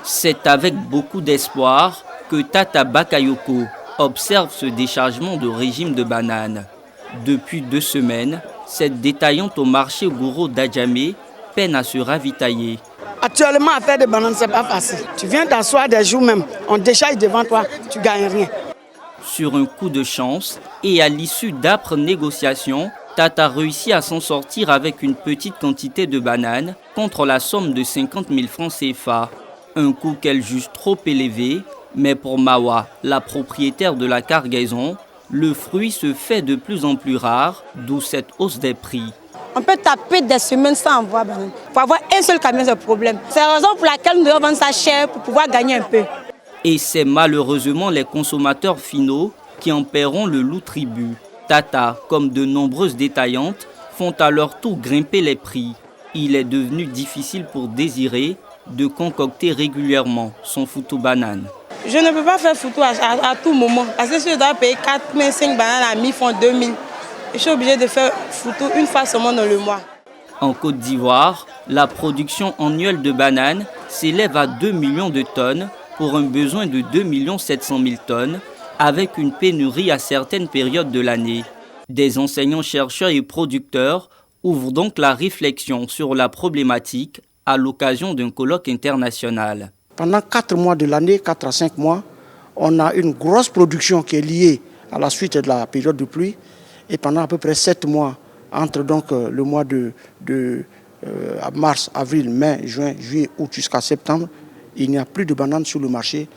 C'est avec beaucoup d'espoir que Tata Bakayoko observe ce déchargement de régime de bananes. Depuis 2 semaines, cette détaillante au marché Gouro d'Adjamé peine à se ravitailler. Actuellement, à faire des bananes, ce n'est pas facile. Tu viens t'asseoir des jours même, on décharge devant toi, tu ne gagnes rien. Sur un coup de chance et à l'issue d'âpres négociations, Tata réussit à s'en sortir avec une petite quantité de bananes contre la somme de 50 000 francs CFA. Un coût qu'elle juge trop élevé, mais pour Mawa, la propriétaire de la cargaison, le fruit se fait de plus en plus rare, d'où cette hausse des prix. On peut taper des semaines sans avoir banane. Pour avoir un seul camion, c'est le problème. C'est la raison pour laquelle nous devons vendre ça cher pour pouvoir gagner un peu. Et c'est malheureusement les consommateurs finaux qui en paieront le lourd tribut. Tata, comme de nombreuses détaillantes, font à leur tour grimper les prix. Il est devenu difficile pour Désiré de concocter régulièrement son foutou banane. Je ne peux pas faire foutu à tout moment. Parce que si je dois payer 4 000, 5 bananes à 1000 francs, 2000, je suis obligé de faire foutu une fois seulement dans le mois. En Côte d'Ivoire, la production annuelle de bananes s'élève à 2 millions de tonnes pour un besoin de 2 700 000 tonnes, avec une pénurie à certaines périodes de l'année. Des enseignants, chercheurs et producteurs ouvrent donc la réflexion sur la problématique à l'occasion d'un colloque international. Pendant 4 mois de l'année, 4 à 5 mois, on a une grosse production qui est liée à la suite de la période de pluie. Et pendant à peu près 7 mois, entre donc le mois de mars, avril, mai, juin, juillet, août jusqu'à septembre, il n'y a plus de bananes sur le marché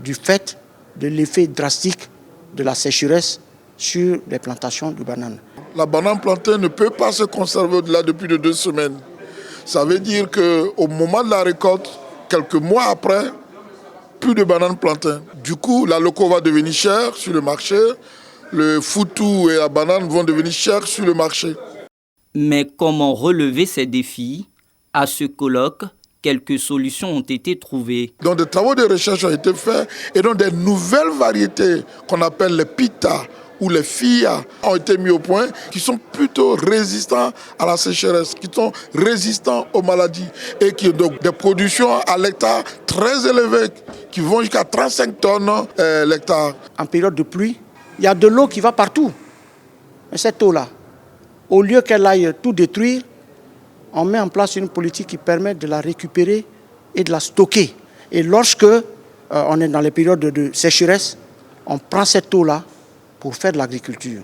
du fait de l'effet drastique de la sécheresse sur les plantations de bananes. La banane plantée ne peut pas se conserver au-delà de plus de 2 semaines. Ça veut dire qu'au moment de la récolte, quelques mois après, plus de bananes plantées. Du coup, la loco va devenir chère sur le marché, le foutou et la banane vont devenir chers sur le marché. Mais comment relever ces défis? À ce colloque, quelques solutions ont été trouvées. Donc des travaux de recherche ont été faits et donc des nouvelles variétés qu'on appelle les pita ou les fia ont été mis au point, qui sont plutôt résistants à la sécheresse, qui sont résistants aux maladies et qui ont donc des productions à l'hectare très élevées, qui vont jusqu'à 35 tonnes l'hectare. En période de pluie, il y a de l'eau qui va partout. Mais cette eau-là, au lieu qu'elle aille tout détruire, on met en place une politique qui permet de la récupérer et de la stocker. Et lorsque on est dans les périodes de sécheresse, on prend cette eau-là pour faire de l'agriculture.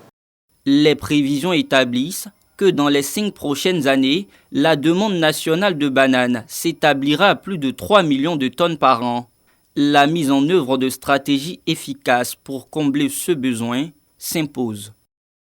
Les prévisions établissent que dans les 5 prochaines années, la demande nationale de bananes s'établira à plus de 3 millions de tonnes par an. La mise en œuvre de stratégies efficaces pour combler ce besoin s'impose.